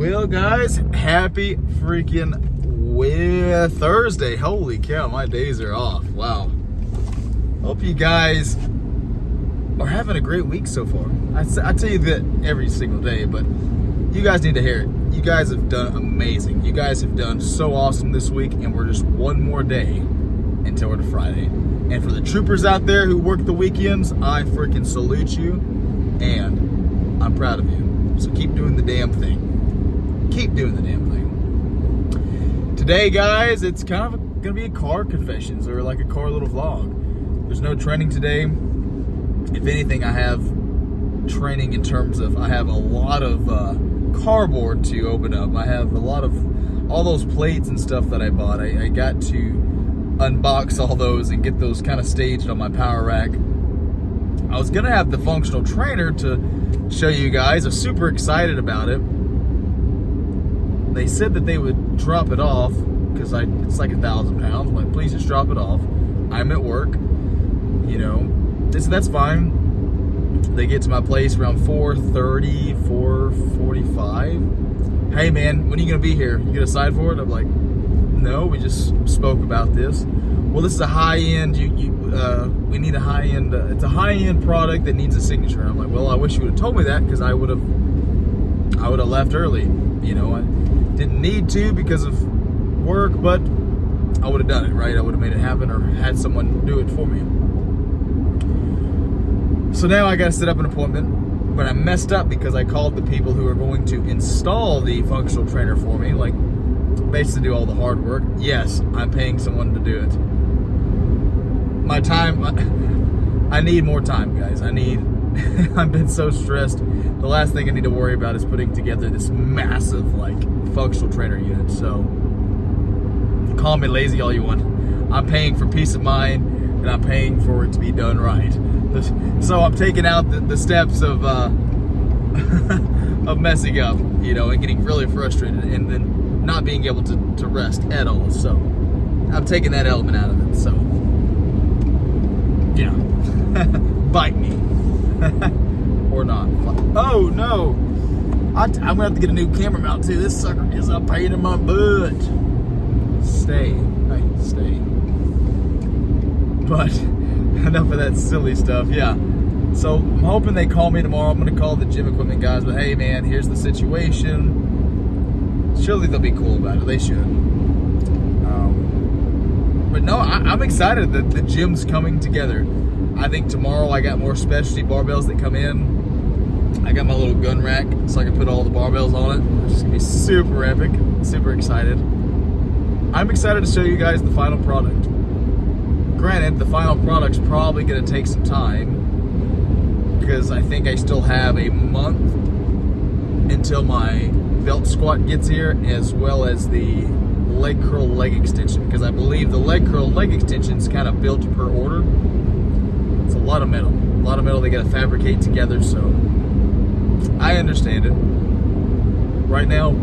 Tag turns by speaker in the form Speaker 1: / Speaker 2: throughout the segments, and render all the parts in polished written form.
Speaker 1: Well, guys, happy freaking Thursday. Holy cow, my days are off. Wow. Hope you guys are having a great week so far. I tell you that every single day, but you guys need to hear it. You guys have done amazing. You guys have done so awesome this week, and we're just one more day until we're to Friday. And for the troopers out there who work the weekends, I freaking salute you, and I'm proud of you. So keep doing the damn thing. Keep doing the damn thing. Today, guys, it's kind of going to be a car confessions or like a car little vlog. There's no training today. If anything, I have training in terms of I have a lot of cardboard to open up. I have a lot of all those plates and stuff that I bought. I got to unbox all those and get those kind of staged on my power rack. I was going to have the functional trainer to show you guys. I'm super excited about it. They said that they would drop it off because it's like 1,000 pounds. I'm like, please just drop it off. I'm at work, you know. That's fine. They get to my place around 4:30, 4:45. Hey man, when are you gonna be here? You gonna decide for it? I'm like, no, we just spoke about this. Well, this is a high-end. We need a high-end. It's a high-end product that needs a signature. And I'm like, well, I wish you would have told me that because I would have left early. You know, I didn't need to because of work, but I would have done it, right? I would have made it happen or had someone do it for me. So now I got to set up an appointment, but I messed up because I called the people who are going to install the functional trainer for me, like basically do all the hard work. Yes, I'm paying someone to do it. My time, I need more time, guys. I've been so stressed. The last thing I need to worry about is putting together this massive, like, functional trainer unit. So, call me lazy all you want. I'm paying for peace of mind, and I'm paying for it to be done right. So I'm taking out the steps of of messing up, you know, and getting really frustrated, and then not being able to rest at all. So I'm taking that element out of it. So yeah, bite me or not. Oh no, I'm gonna have to get a new camera mount too. This sucker is a pain in my butt. Stay. But enough of that silly stuff. Yeah. So I'm hoping they call me tomorrow. I'm going to call the gym equipment guys. But hey, man, here's the situation. Surely they'll be cool about it. They should. But no, I'm excited that the gym's coming together. I think tomorrow I got more specialty barbells that come in. I got my little gun rack so I can put all the barbells on it. It's just going to be super epic. Super excited. I'm excited to show you guys the final product. Granted, the final product's probably going to take some time because I think I still have a month until my belt squat gets here, as well as the leg curl leg extension, because I believe the leg curl leg extension is kind of built per order. It's a lot of metal they got to fabricate together, so I understand it. Right now,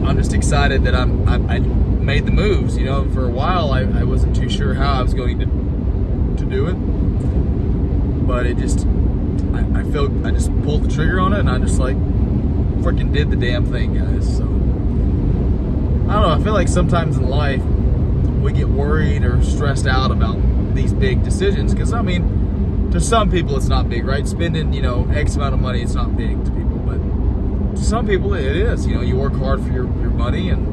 Speaker 1: I'm just excited that I made the moves. You know, for a while I wasn't too sure how I was going to do it, but it just I just pulled the trigger on it, and I just like freaking did the damn thing, guys. So I don't know, I feel like sometimes in life we get worried or stressed out about these big decisions, because I mean, to some people it's not big, right? Spending, you know, X amount of money, it's not big to people, but to some people it is. You know, you work hard for your money, and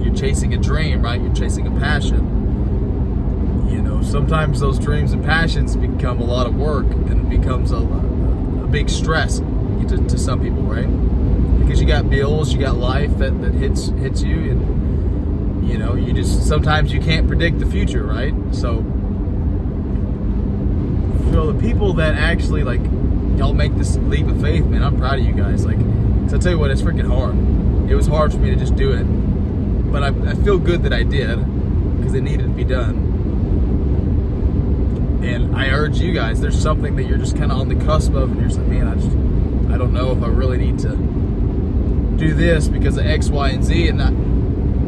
Speaker 1: you're chasing a dream, right? You're chasing a passion. You know, sometimes those dreams and passions become a lot of work, and it becomes a big stress to some people, right? Because you got bills, you got life that hits you, and you know, sometimes you can't predict the future, right? So for the people that actually, like, y'all make this leap of faith, man, I'm proud of you guys. Like, so I tell you what, it's freaking hard. It was hard for me to just do it, but I feel good that I did, because it needed to be done. And I urge you guys, there's something that you're just kind of on the cusp of, and you're just like, man, I don't know if I really need to do this because of X, Y, and Z. And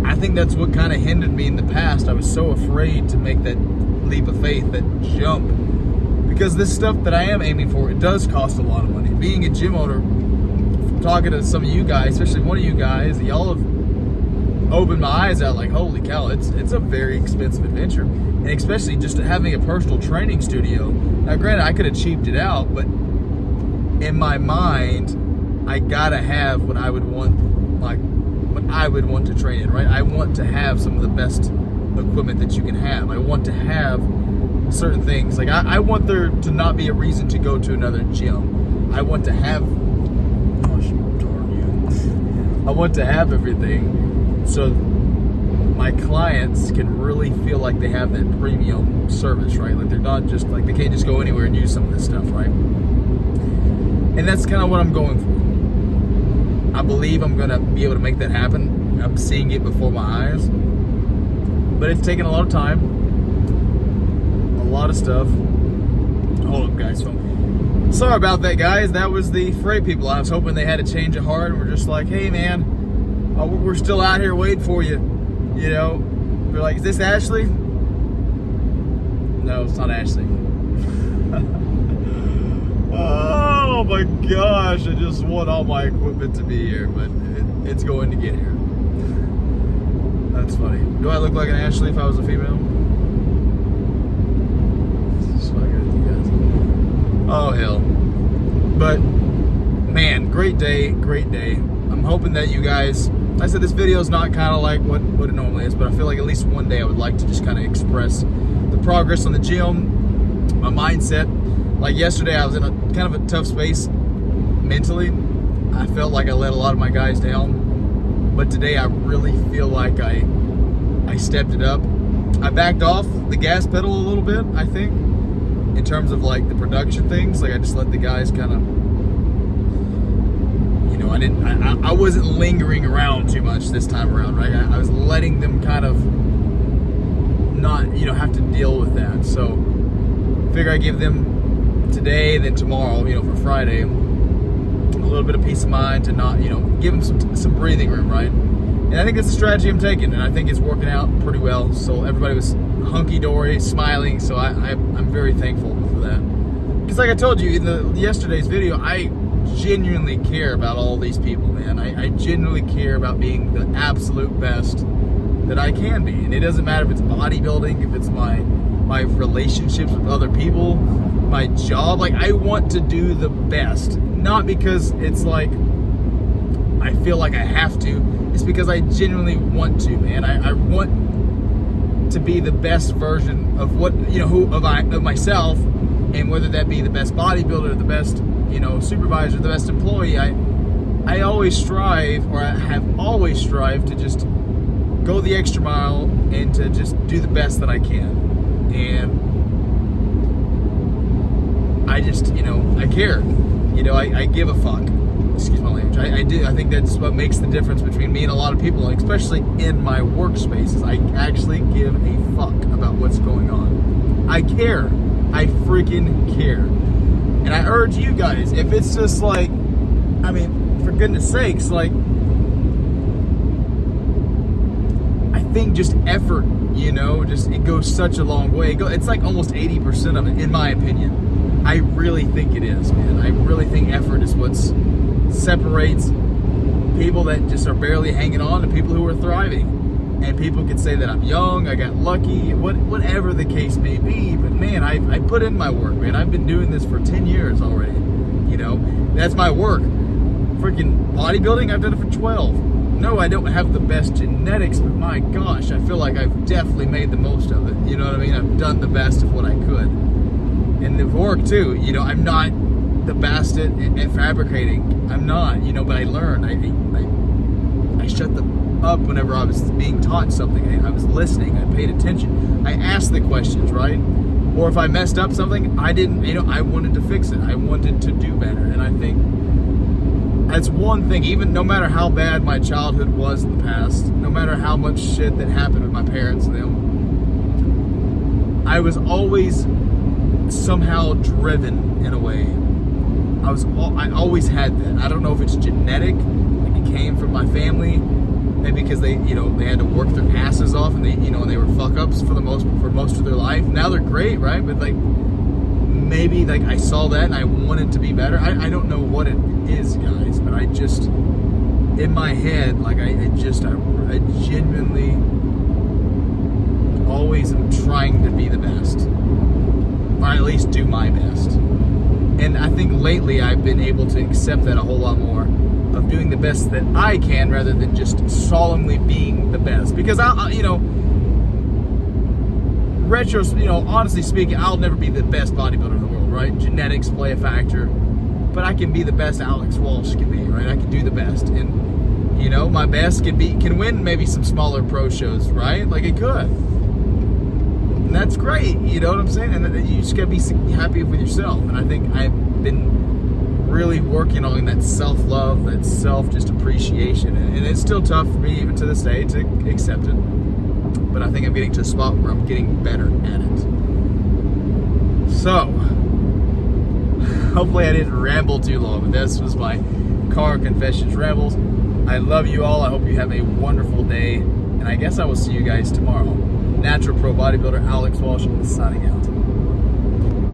Speaker 1: I think that's what kind of hindered me in the past. I was so afraid to make that leap of faith, that jump, because this stuff that I am aiming for, it does cost a lot of money. Being a gym owner, talking to some of you guys, especially one of you guys, y'all have opened my eyes out like, holy cow, it's a very expensive adventure. And especially just having a personal training studio. Now, granted, I could have cheaped it out, but in my mind, I gotta have what I would want, like what I would want to train in, right? I want to have some of the best equipment that you can have. I want to have certain things. Like I want there to not be a reason to go to another gym. I want to have, gosh darn you. I want to have everything so my clients can really feel like they have that premium service, right? Like they're not just like, they can't just go anywhere and use some of this stuff, right? And that's kind of what I'm going for. I believe I'm gonna be able to make that happen. I'm seeing it before my eyes, but it's taken a lot of time, a lot of stuff. Hold up, guys. So, sorry about that, guys. That was the freight people. I was hoping they had a change of heart and we're just like, hey, man, we're still out here waiting for you. You know, we're like, is this Ashley? No, it's not Ashley. Oh my gosh, I just want all my equipment to be here, but it's going to get here. That's funny. Do I look like an Ashley if I was a female? So I got you guys. Oh hell. But man, great day, great day. I'm hoping that you guys, like I said, this video is not kind of like what it normally is, but I feel like at least one day I would like to just kind of express the progress on the gym, my mindset. Like yesterday, I was in a kind of a tough space mentally. I felt like I let a lot of my guys down, but today I really feel like I stepped it up. I backed off the gas pedal a little bit, I think, in terms of like the production things. Like I just let the guys kind of, you know, I wasn't lingering around too much this time around, right? I was letting them kind of not, you know, have to deal with that. So I figure I give them today, then tomorrow, you know, for Friday, a little bit of peace of mind to not, you know, give them some breathing room, right? And I think that's the strategy I'm taking, and I think it's working out pretty well. So everybody was hunky-dory, smiling, so I'm very thankful for that. Because like I told you in yesterday's video, I genuinely care about all these people, man. I genuinely care about being the absolute best that I can be. And it doesn't matter if it's bodybuilding, if it's my relationships with other people, my job. Like I want to do the best, not because it's like I feel like I have to. It's because I genuinely want to, man. I want to be the best version of what, you know, of myself, and whether that be the best bodybuilder, the best, you know, supervisor, the best employee. I always strive, or I have always strived to just go the extra mile and to just do the best that I can. And I just, you know, I care. You know, I give a fuck. Excuse my language. I do. I think that's what makes the difference between me and a lot of people, especially in my workspaces. I actually give a fuck about what's going on. I care. I freaking care. And I urge you guys, if it's just like, I mean, for goodness sakes, like, I think just effort, you know, just it goes such a long way. It's like almost 80% of it, in my opinion. I really think it is, man. I really think effort is what separates people that just are barely hanging on to people who are thriving. And people can say that I'm young, I got lucky, whatever the case may be. But man, I put in my work, man. I've been doing this for 10 years already. You know, that's my work. Freaking bodybuilding, I've done it for 12. No, I don't have the best genetics, but my gosh, I feel like I've definitely made the most of it. You know what I mean? I've done the best of what I could. And the work too, you know, I'm not the best at fabricating. I'm not, you know, but I learned. I shut up whenever I was being taught something. I was listening. I paid attention. I asked the questions, right? Or if I messed up something, I didn't, you know, I wanted to fix it. I wanted to do better. And I think that's one thing, even no matter how bad my childhood was in the past, no matter how much shit that happened with my parents and them, I was always somehow driven in a way. I always had that. I don't know if it's genetic, like it came from my family, maybe because they, you know, they had to work their asses off and they, you know, they were fuck ups for most of their life. Now they're great, right? But like maybe like I saw that and I wanted to be better. I don't know what it is, guys, but but I just, in my head, like I genuinely always am trying to be the best, or at least do my best. And I think lately I've been able to accept that a whole lot more, of doing the best that I can rather than just solemnly being the best. Because honestly speaking, I'll never be the best bodybuilder in the world, right? Genetics play a factor, but I can be the best Alex Walsh can be, right? I can do the best, and my best can win maybe some smaller pro shows, right? Like it could, and that's great. You know what I'm saying? And you just gotta be happy with yourself. And I think I've been really working on that self-love, that just appreciation, and it's still tough for me even to this day to accept it. But I think I'm getting to a spot where I'm getting better at it. So, hopefully I didn't ramble too long, but this was my car confessions rambles. I love you all. I hope you have a wonderful day, and I guess I will see you guys tomorrow. Natural Pro Bodybuilder Alex Walsh signing out.